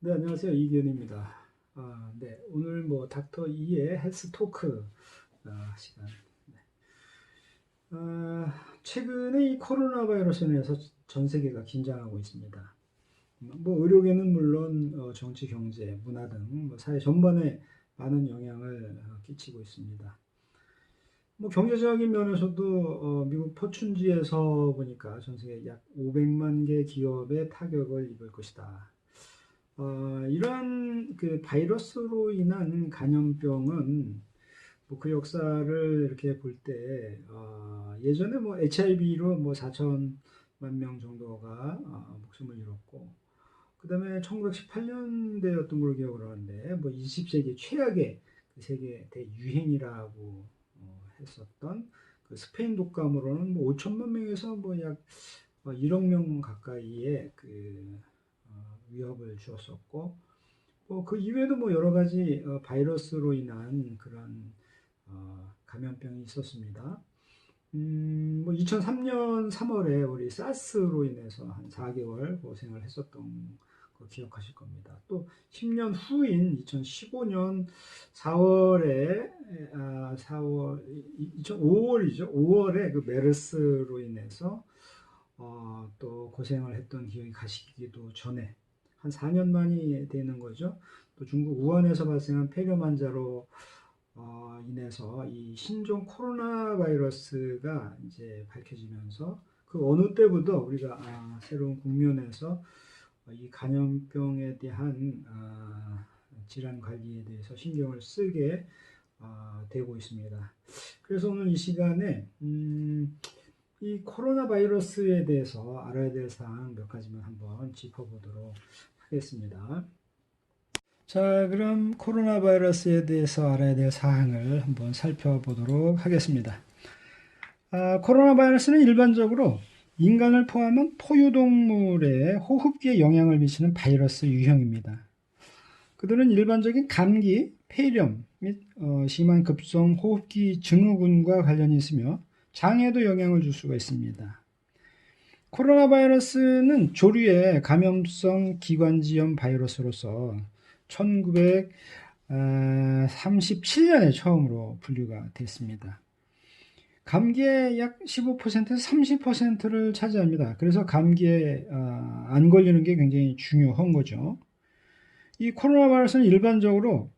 네, 안녕하세요. 이기현입니다. 네, 오늘 닥터 이의 헬스 토크 시간. 최근에 이 코로나 바이러스로 인해서 전 세계가 긴장하고 있습니다. 의료계는 물론 정치, 경제, 문화 등 사회 전반에 많은 영향을 끼치고 있습니다. 경제적인 면에서도 미국 포춘지에서 보니까 전 세계 약 500만 개 기업에 타격을 입을 것이다. 이러한 그 바이러스로 인한 감염병은 그 역사를 이렇게 볼 때, 예전에 HIV로 4천만 명 정도가 목숨을 잃었고, 그 다음에 1918년대였던 걸로 기억을 하는데, 20세기 최악의 그 세계 대유행이라고 했었던 그 스페인 독감으로는 5천만 명에서 약 1억 명 가까이의 그 위협을 주었었고, 그 이외에도 여러 가지 바이러스로 인한 그런 감염병이 있었습니다. 2003년 3월에 우리 사스로 인해서 한 4개월 고생을 했었던 거 기억하실 겁니다. 또 10년 후인 2015년 4월에 2005월이죠. 5월에 그 메르스로 인해서 또 고생을 했던 기억이 가시기도 전에 한 4년 만이 되는 거죠. 또 중국 우한에서 발생한 폐렴 환자로 인해서 이 신종 코로나 바이러스가 이제 밝혀지면서 그 어느 때보다 우리가 새로운 국면에서 이 감염병에 대한 질환 관리에 대해서 신경을 쓰게 되고 있습니다. 그래서 오늘 이 시간에 이 코로나 바이러스에 대해서 알아야 될 사항 몇 가지만 한번 짚어보도록 하겠습니다. 자, 그럼 코로나 바이러스에 대해서 알아야 될 사항을 한번 살펴보도록 하겠습니다. 코로나 바이러스는 일반적으로 인간을 포함한 포유동물의 호흡기에 영향을 미치는 바이러스 유형입니다. 그들은 일반적인 감기, 폐렴 및 심한 급성 호흡기 증후군과 관련이 있으며 장에도 영향을 줄 수가 있습니다. 코로나 바이러스는 조류의 감염성 기관지염 바이러스로서 1937년에 처음으로 분류가 됐습니다. 감기의 약 15%에서 30%를 차지합니다. 그래서 감기에 안 걸리는 게 굉장히 중요한 거죠. 이 코로나 바이러스는 일반적으로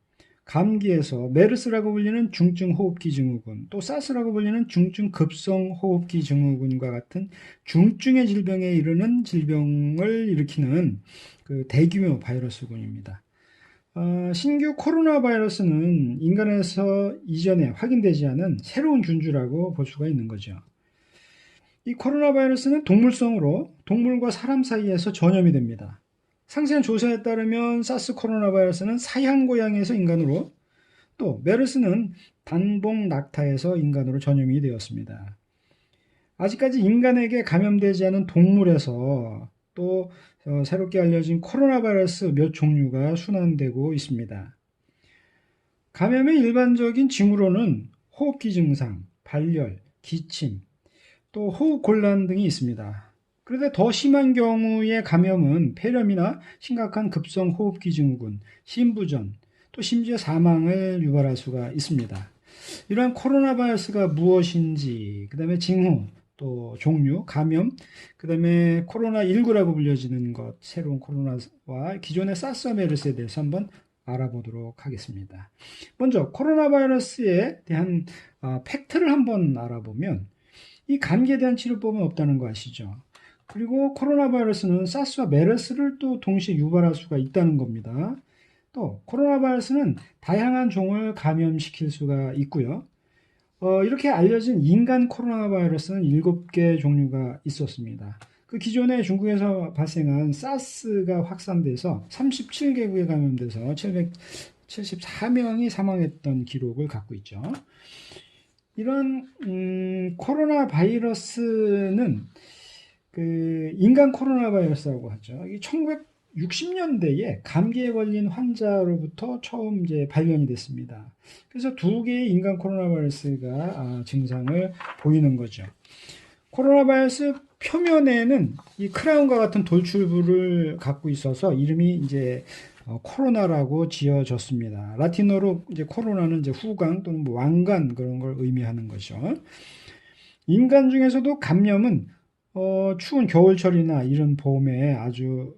감기에서 메르스라고 불리는 중증 호흡기 증후군, 또 사스라고 불리는 중증 급성 호흡기 증후군과 같은 중증의 질병에 이르는 질병을 일으키는 그 대규모 바이러스군입니다. 신규 코로나 바이러스는 인간에서 이전에 확인되지 않은 새로운 균주라고 볼 수가 있는 거죠. 이 코로나 바이러스는 동물성으로 동물과 사람 사이에서 전염이 됩니다. 상세한 조사에 따르면 사스 코로나 바이러스는 사양 고양이에서 인간으로, 또 메르스는 단봉 낙타에서 인간으로 전염이 되었습니다. 아직까지 인간에게 감염되지 않은 동물에서 또 새롭게 알려진 코로나 바이러스 몇 종류가 순환되고 있습니다. 감염의 일반적인 징후로는 호흡기 증상, 발열, 기침, 또 호흡 곤란 등이 있습니다. 그런데 더 심한 경우의 감염은 폐렴이나 심각한 급성 호흡기 증후군, 심부전, 또 심지어 사망을 유발할 수가 있습니다. 이러한 코로나 바이러스가 무엇인지, 그 다음에 징후, 또 종류, 감염, 그 다음에 코로나19라고 불려지는 것, 새로운 코로나와 기존의 사스와 메르스에 대해서 한번 알아보도록 하겠습니다. 먼저 코로나 바이러스에 대한 팩트를 한번 알아보면 이 감기에 대한 치료법은 없다는 거 아시죠? 그리고 코로나 바이러스는 사스와 메르스를 또 동시에 유발할 수가 있다는 겁니다. 또 코로나 바이러스는 다양한 종을 감염시킬 수가 있고요. 이렇게 알려진 인간 코로나 바이러스는 7개 종류가 있었습니다. 그 기존에 중국에서 발생한 사스가 확산돼서 37개국에 감염돼서 774명이 사망했던 기록을 갖고 있죠. 이런 코로나 바이러스는 그 인간 코로나 바이러스라고 하죠. 이 1960년대에 감기에 걸린 환자로부터 처음 이제 발견이 됐습니다. 그래서 2개의 인간 코로나 바이러스가 증상을 보이는 거죠. 코로나 바이러스 표면에는 이 크라운과 같은 돌출부를 갖고 있어서 이름이 이제 코로나라고 지어졌습니다. 라틴어로 이제 코로나는 이제 후광 또는 뭐 왕관 그런 걸 의미하는 거죠. 인간 중에서도 감염은 추운 겨울철이나 이런 봄에 아주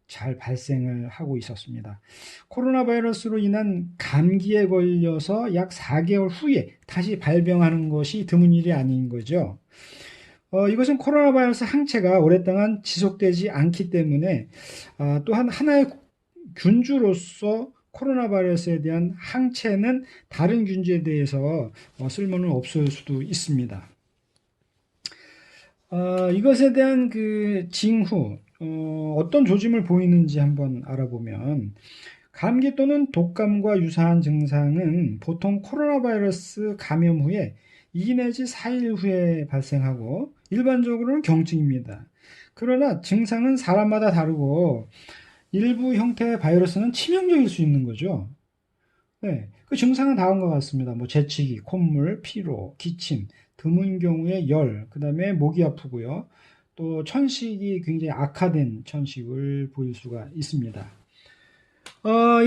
잘 발생을 하고 있었습니다. 코로나 바이러스로 인한 감기에 걸려서 약 4개월 후에 다시 발병하는 것이 드문 일이 아닌 거죠. 이것은 코로나 바이러스 항체가 오랫동안 지속되지 않기 때문에 또한 하나의 균주로서 코로나 바이러스에 대한 항체는 다른 균주에 대해서 쓸모는 없을 수도 있습니다. 이것에 대한 그 징후, 어떤 조짐을 보이는지 한번 알아보면, 감기 또는 독감과 유사한 증상은 보통 코로나 바이러스 감염 후에 2 내지 4일 후에 발생하고 일반적으로는 경증입니다. 그러나 증상은 사람마다 다르고 일부 형태의 바이러스는 치명적일 수 있는 거죠. 네, 그 증상은 다음과 같습니다. 뭐 재채기, 콧물, 피로, 기침, 드문 경우에 열, 그 다음에 목이 아프고요. 또 천식이 굉장히 악화된 천식을 보일 수가 있습니다.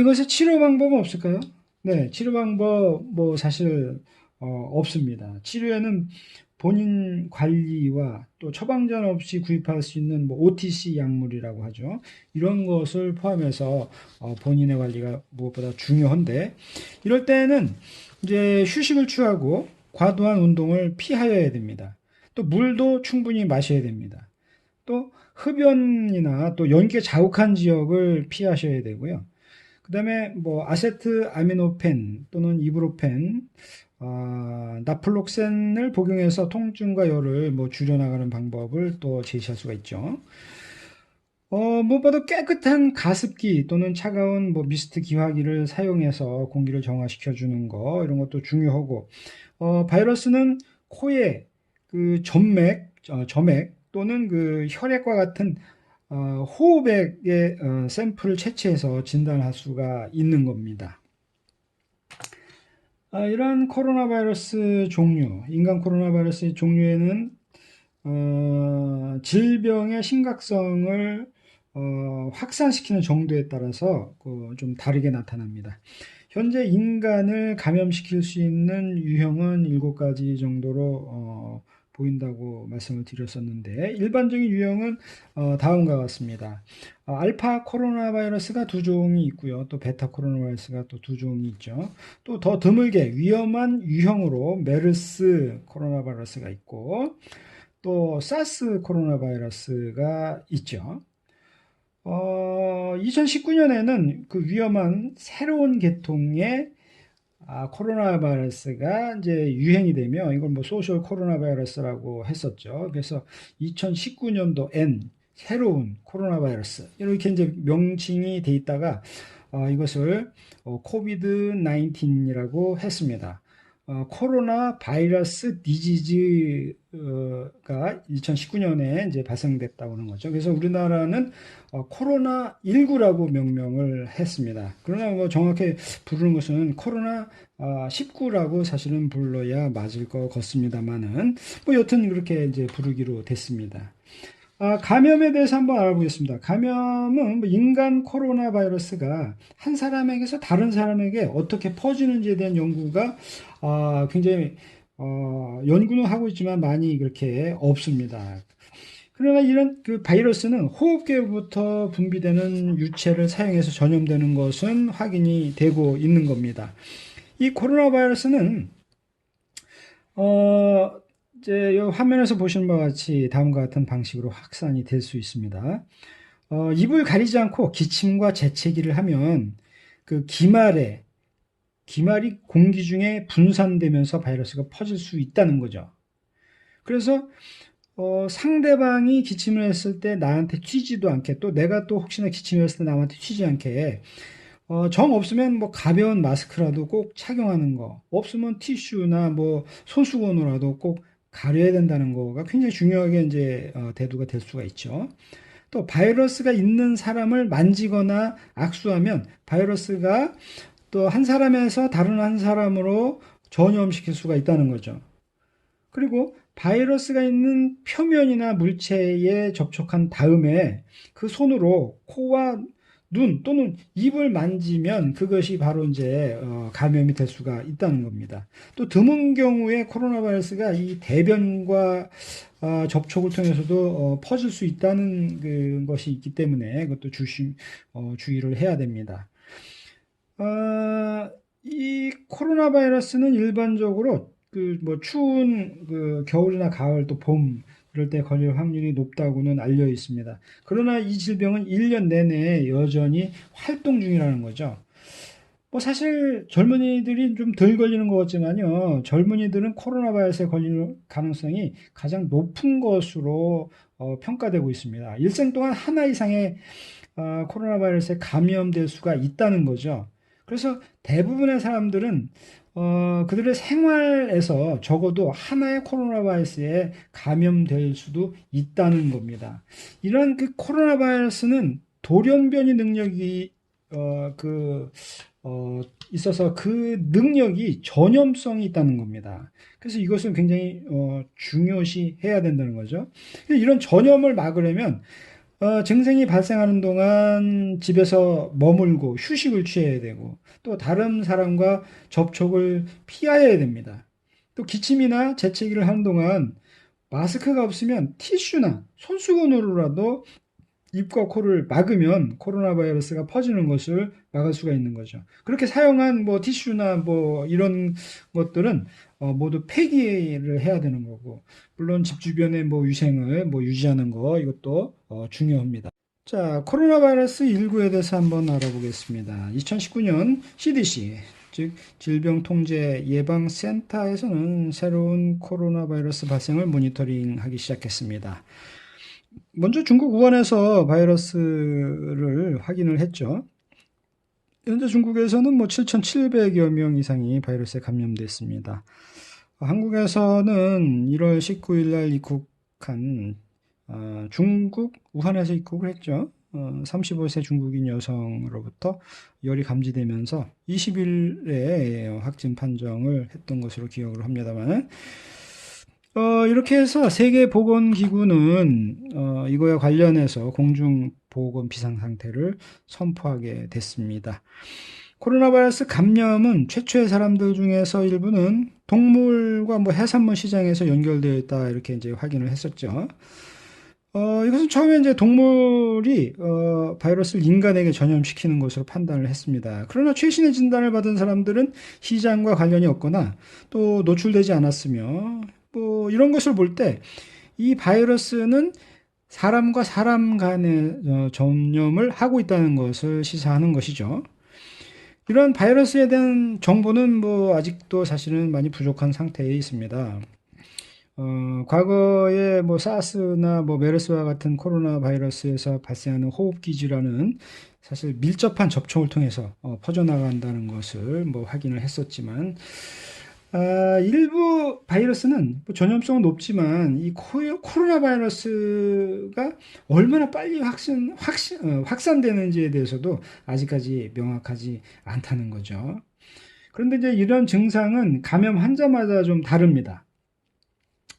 이것의 치료 방법은 없을까요? 네, 치료 방법 뭐 사실 없습니다. 치료에는 본인 관리와 또 처방전 없이 구입할 수 있는 뭐 OTC 약물이라고 하죠. 이런 것을 포함해서 본인의 관리가 무엇보다 중요한데 이럴 때는 이제 휴식을 취하고 과도한 운동을 피하여야 됩니다. 또 물도 충분히 마셔야 됩니다. 또 흡연이나 또 연기가 자욱한 지역을 피하셔야 되고요. 그 다음에 뭐 아세트 아미노펜 또는 이브로펜, 나플록센을 복용해서 통증과 열을 뭐 줄여나가는 방법을 또 제시할 수가 있죠. 무엇보다 깨끗한 가습기 또는 차가운 뭐 미스트 기화기를 사용해서 공기를 정화시켜 주는 거 이런 것도 중요하고 바이러스는 코에 그 점액 또는 그 혈액과 같은 호흡액의 샘플을 채취해서 진단할 수가 있는 겁니다. 이러한 코로나 바이러스 종류, 인간 코로나 바이러스의 종류에는 질병의 심각성을 확산시키는 정도에 따라서 좀 다르게 나타납니다. 현재 인간을 감염시킬 수 있는 유형은 7가지 정도로 보인다고 말씀을 드렸었는데 일반적인 유형은 다음과 같습니다. 알파 코로나 바이러스가 2종이 있고요. 또 베타 코로나 바이러스가 또 2종이 있죠. 또 더 드물게 위험한 유형으로 메르스 코로나 바이러스가 있고 또 사스 코로나 바이러스가 있죠. 2019년에는 그 위험한 새로운 계통의 코로나 바이러스가 이제 유행이 되며 이걸 뭐 소셜 코로나 바이러스라고 했었죠. 그래서 2019년도 N 새로운 코로나 바이러스 이렇게 이제 명칭이 돼 있다가 이것을 코비드 19이라고 했습니다. 코로나 바이러스 디지즈가 2019년에 이제 발생됐다고 하는 거죠. 그래서 우리나라는 코로나 19라고 명명을 했습니다. 그러나 뭐 정확히 부르는 것은 코로나 19라고 사실은 불러야 맞을 것 같습니다만은 뭐 여튼 그렇게 이제 부르기로 됐습니다. 감염에 대해서 한번 알아보겠습니다. 감염은 뭐 인간 코로나 바이러스가 한 사람에게서 다른 사람에게 어떻게 퍼지는지에 대한 연구가 굉장히 연구는 하고 있지만 많이 그렇게 없습니다. 그러나 이런 그 바이러스는 호흡기부터 분비되는 유체를 사용해서 전염되는 것은 확인이 되고 있는 겁니다. 이 코로나 바이러스는 이제 이 화면에서 보시는 바와 같이 다음과 같은 방식으로 확산이 될 수 있습니다. 입을 가리지 않고 기침과 재채기를 하면 그 기말이 공기 중에 분산되면서 바이러스가 퍼질 수 있다는 거죠. 그래서 상대방이 기침을 했을 때 나한테 튀지도 않게 또 내가 또 혹시나 기침을 했을 때 남한테 튀지 않게 정 없으면 뭐 가벼운 마스크라도 꼭 착용하는 거, 없으면 티슈나 뭐 손수건으로라도 꼭 가려야 된다는 거가 굉장히 중요하게 이제 대두가 될 수가 있죠. 또 바이러스가 있는 사람을 만지거나 악수하면 바이러스가 또 한 사람에서 다른 한 사람으로 전염시킬 수가 있다는 거죠. 그리고 바이러스가 있는 표면이나 물체에 접촉한 다음에 그 손으로 코와 눈 또는 입을 만지면 그것이 바로 이제 감염이 될 수가 있다는 겁니다. 또 드문 경우에 코로나 바이러스가 이 대변과 접촉을 통해서도 퍼질 수 있다는 것이 있기 때문에 그것도 주의를 해야 됩니다. 이 코로나 바이러스는 일반적으로 그 뭐 추운 그 겨울이나 가을 또 봄 이럴 때 걸릴 확률이 높다고는 알려 있습니다. 그러나 이 질병은 1년 내내 여전히 활동 중이라는 거죠. 뭐 사실 젊은이들이 좀 덜 걸리는 것 같지만요. 젊은이들은 코로나 바이러스에 걸릴 가능성이 가장 높은 것으로 평가되고 있습니다. 일생 동안 하나 이상의 코로나 바이러스에 감염될 수가 있다는 거죠. 그래서 대부분의 사람들은 그들의 생활에서 적어도 하나의 코로나 바이러스에 감염될 수도 있다는 겁니다. 이런 그 코로나 바이러스는 돌연변이 능력이 어, 그 있어서 그 능력이 전염성이 있다는 겁니다. 그래서 이것을 굉장히 중요시해야 된다는 거죠. 이런 전염을 막으려면 증상이 발생하는 동안 집에서 머물고 휴식을 취해야 되고 또 다른 사람과 접촉을 피해야 됩니다. 또 기침이나 재채기를 하는 동안 마스크가 없으면 티슈나 손수건으로라도 입과 코를 막으면 코로나 바이러스가 퍼지는 것을 막을 수가 있는 거죠. 그렇게 사용한 뭐 티슈나 뭐 이런 것들은 모두 폐기를 해야 되는 거고, 물론 집 주변의 뭐 위생을 뭐 유지하는 거 이것도 중요합니다. 자, 코로나 바이러스 19에 대해서 한번 알아보겠습니다. 2019년 CDC, 즉 질병통제예방센터에서는 새로운 코로나 바이러스 발생을 모니터링하기 시작했습니다. 먼저 중국 우한에서 바이러스를 확인을 했죠. 현재 중국에서는 뭐 7,700여 명 이상이 바이러스에 감염됐습니다. 한국에서는 1월 19일 날 입국한 중국 우한에서 입국을 했죠. 35세 중국인 여성으로부터 열이 감지되면서 20일에 확진 판정을 했던 것으로 기억을 합니다만, 이렇게 해서 세계보건기구는 이거에 관련해서 공중보건 비상상태를 선포하게 됐습니다. 코로나 바이러스 감염은 최초의 사람들 중에서 일부는 동물과 뭐 해산물 시장에서 연결되어 있다 이렇게 이제 확인을 했었죠. 이것은 처음에 이제 동물이 바이러스를 인간에게 전염시키는 것으로 판단을 했습니다. 그러나 최신의 진단을 받은 사람들은 시장과 관련이 없거나 또 노출되지 않았으며 뭐 이런 것을 볼 때 이 바이러스는 사람과 사람 간의 전염을 하고 있다는 것을 시사하는 것이죠. 이런 바이러스에 대한 정보는 뭐 아직도 사실은 많이 부족한 상태에 있습니다. 과거에 뭐 사스나 뭐 메르스와 같은 코로나 바이러스에서 발생하는 호흡기 질환은 사실 밀접한 접촉을 통해서 퍼져나간다는 것을 뭐 확인을 했었지만, 일부 바이러스는 뭐 전염성은 높지만 이 코로나 바이러스가 얼마나 빨리 확산되는지에 대해서도 아직까지 명확하지 않다는 거죠. 그런데 이제 이런 증상은 감염 환자마다 좀 다릅니다.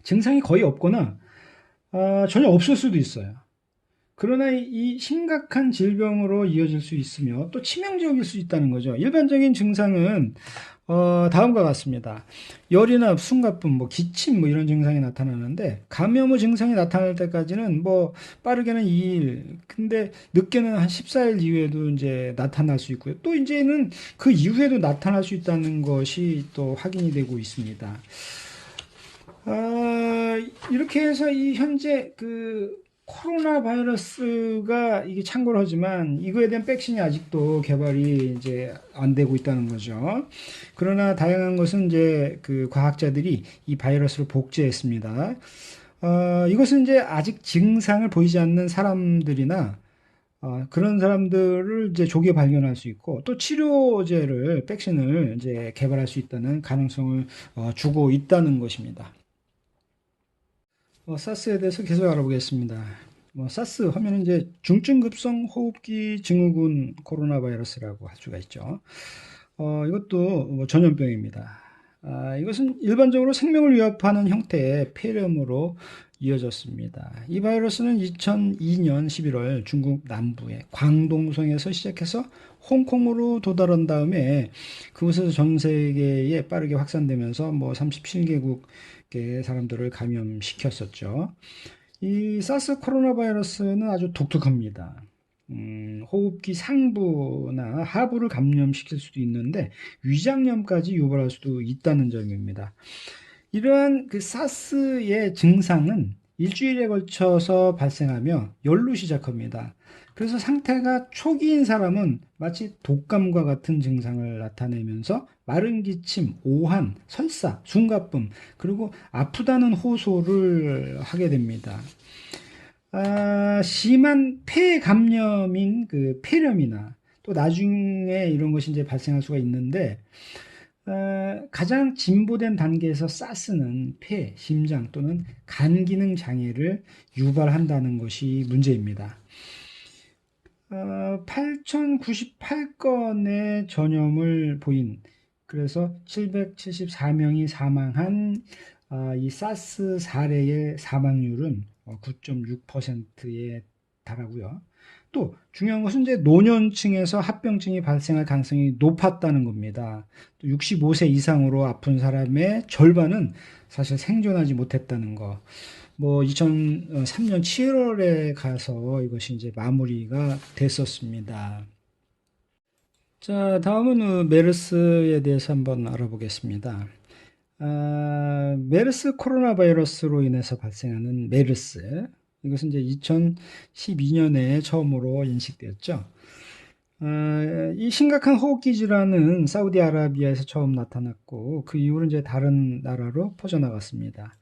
증상이 거의 없거나 전혀 없을 수도 있어요. 그러나 이 심각한 질병으로 이어질 수 있으며 또 치명적일 수 있다는 거죠. 일반적인 증상은 다음과 같습니다. 열이나 숨가쁨, 뭐 기침 뭐 이런 증상이 나타나는데, 감염 후 증상이 나타날 때까지는 뭐 빠르게는 2일, 근데 늦게는 한 14일 이후에도 이제 나타날 수 있고요. 또 이제는 그 이후에도 나타날 수 있다는 것이 또 확인이 되고 있습니다. 이렇게 해서 이 현재 그 코로나 바이러스가 이게 참고로 하지만 이거에 대한 백신이 아직도 개발이 이제 안 되고 있다는 거죠. 그러나 다양한 것은 이제 그 과학자들이 이 바이러스를 복제했습니다. 이것은 이제 아직 증상을 보이지 않는 사람들이나 그런 사람들을 이제 조기에 발견할 수 있고 또 치료제를 백신을 이제 개발할 수 있다는 가능성을 주고 있다는 것입니다. 사스에 대해서 계속 알아보겠습니다. 사스 하면 이제 중증급성 호흡기 증후군 코로나 바이러스라고 할 수가 있죠. 이것도 뭐 전염병입니다. 이것은 일반적으로 생명을 위협하는 형태의 폐렴으로 이어졌습니다. 이 바이러스는 2002년 11월 중국 남부의 광동성에서 시작해서 홍콩으로 도달한 다음에 그곳에서 전 세계에 빠르게 확산되면서 뭐 37개국의 사람들을 감염시켰었죠. 이 사스 코로나 바이러스는 아주 독특합니다. 호흡기 상부나 하부를 감염시킬 수도 있는데 위장염까지 유발할 수도 있다는 점입니다. 이러한 그 사스의 증상은 일주일에 걸쳐서 발생하며 열로 시작합니다. 그래서 상태가 초기인 사람은 마치 독감과 같은 증상을 나타내면서 마른 기침, 오한, 설사, 숨가쁨, 그리고 아프다는 호소를 하게 됩니다. 심한 폐 감염인 그 폐렴이나 또 나중에 이런 것이 이제 발생할 수가 있는데 가장 진보된 단계에서 사스는 폐, 심장 또는 간 기능 장애를 유발한다는 것이 문제입니다. 8,098건의 전염을 보인, 그래서 774명이 사망한 이 사스 사례의 사망률은 9.6%에 달하고요. 또 중요한 것은 이제 노년층에서 합병증이 발생할 가능성이 높았다는 겁니다. 또 65세 이상으로 아픈 사람의 절반은 사실 생존하지 못했다는 거. 뭐 2003년 7월에 가서 이것이 이제 마무리가 됐었습니다. 자, 다음은 메르스에 대해서 한번 알아보겠습니다. 메르스 코로나 바이러스로 인해서 발생하는 메르스, 이것은 이제 2012년에 처음으로 인식되었죠. 이 심각한 호흡기 질환은 사우디아라비아에서 처음 나타났고 그 이후로 이제 다른 나라로 퍼져나갔습니다.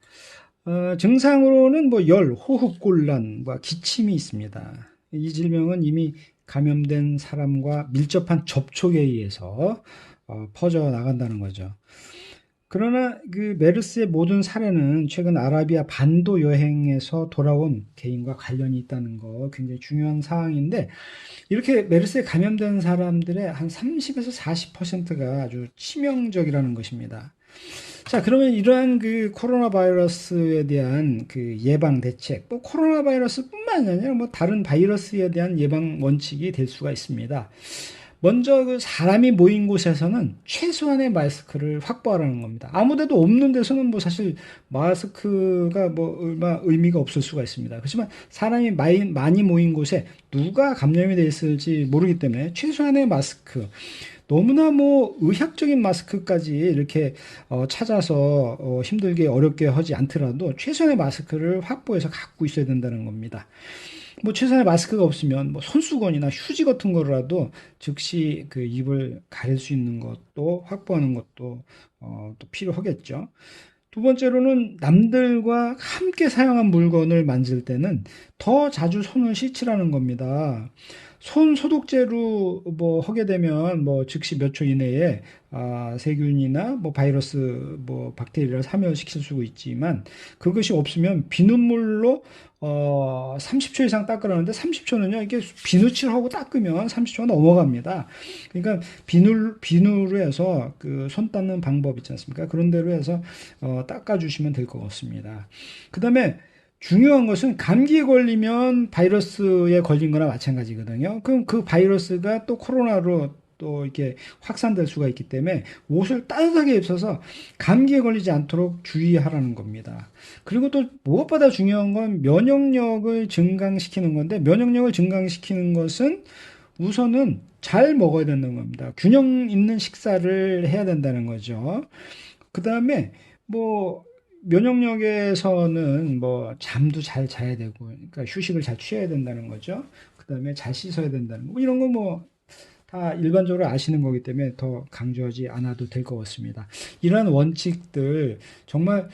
증상으로는 뭐 열, 호흡곤란, 뭐 기침이 있습니다. 이 질병은 이미 감염된 사람과 밀접한 접촉에 의해서 퍼져 나간다는 거죠. 그러나 그 메르스의 모든 사례는 최근 아라비아 반도 여행에서 돌아온 개인과 관련이 있다는 거 굉장히 중요한 사항인데, 이렇게 메르스에 감염된 사람들의 한 30에서 40%가 아주 치명적이라는 것입니다. 자, 그러면 이러한 그 코로나 바이러스에 대한 그 예방 대책, 뭐 코로나 바이러스뿐만 아니라 뭐 다른 바이러스에 대한 예방 원칙이 될 수가 있습니다. 먼저 그 사람이 모인 곳에서는 최소한의 마스크를 확보하라는 겁니다. 아무데도 없는 데서는 뭐 사실 마스크가 뭐 얼마 의미가 없을 수가 있습니다. 그렇지만 사람이 많이 모인 곳에 누가 감염이 돼 있을지 모르기 때문에 최소한의 마스크, 너무나 뭐 의학적인 마스크까지 이렇게 찾아서 힘들게 어렵게 하지 않더라도 최소한의 마스크를 확보해서 갖고 있어야 된다는 겁니다. 뭐 최소한의 마스크가 없으면 뭐 손수건이나 휴지 같은 거라도 즉시 그 입을 가릴 수 있는 것도 확보하는 것도 또 필요하겠죠. 두 번째로는 남들과 함께 사용한 물건을 만질 때는 더 자주 손을 씻으라는 겁니다. 손 소독제로 뭐 하게 되면 뭐 즉시 몇 초 이내에 세균이나 뭐 바이러스 뭐 박테리아를 사멸시킬 수 있지만, 그것이 없으면 비눗물로 30초 이상 닦으라는데 30초는요, 이게 비누칠하고 닦으면 30초가 넘어갑니다. 그러니까 비누로 해서 그 손 닦는 방법 있지 않습니까? 그런 대로 해서 닦아주시면 될 것 같습니다. 그 다음에 중요한 것은 감기에 걸리면 바이러스에 걸린 거나 마찬가지거든요. 그럼 그 바이러스가 또 코로나로 또 이렇게 확산될 수가 있기 때문에 옷을 따뜻하게 입어서 감기에 걸리지 않도록 주의하라는 겁니다. 그리고 또 무엇보다 중요한 건 면역력을 증강시키는 건데, 면역력을 증강시키는 것은 우선은 잘 먹어야 된다는 겁니다. 균형 있는 식사를 해야 된다는 거죠. 그 다음에 뭐 면역력에서는 뭐 잠도 잘 자야 되고, 그러니까 휴식을 잘 취해야 된다는 거죠. 그 다음에 잘 씻어야 된다는 거, 이런 거 뭐 다 일반적으로 아시는 거기 때문에 더 강조하지 않아도 될 것 같습니다. 이러한 원칙들, 정말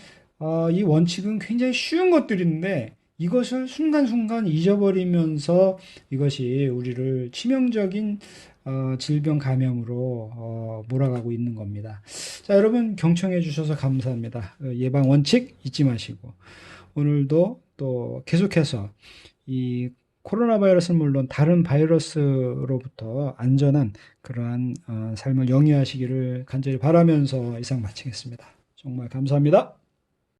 이 원칙은 굉장히 쉬운 것들인데 이것을 순간순간 잊어버리면서 이것이 우리를 치명적인 질병 감염으로 몰아가고 있는 겁니다. 자, 여러분 경청해 주셔서 감사합니다. 예방 원칙 잊지 마시고, 오늘도 또 계속해서 이 코로나 바이러스는 물론 다른 바이러스로부터 안전한 그러한 삶을 영위하시기를 간절히 바라면서 이상 마치겠습니다. 정말 감사합니다.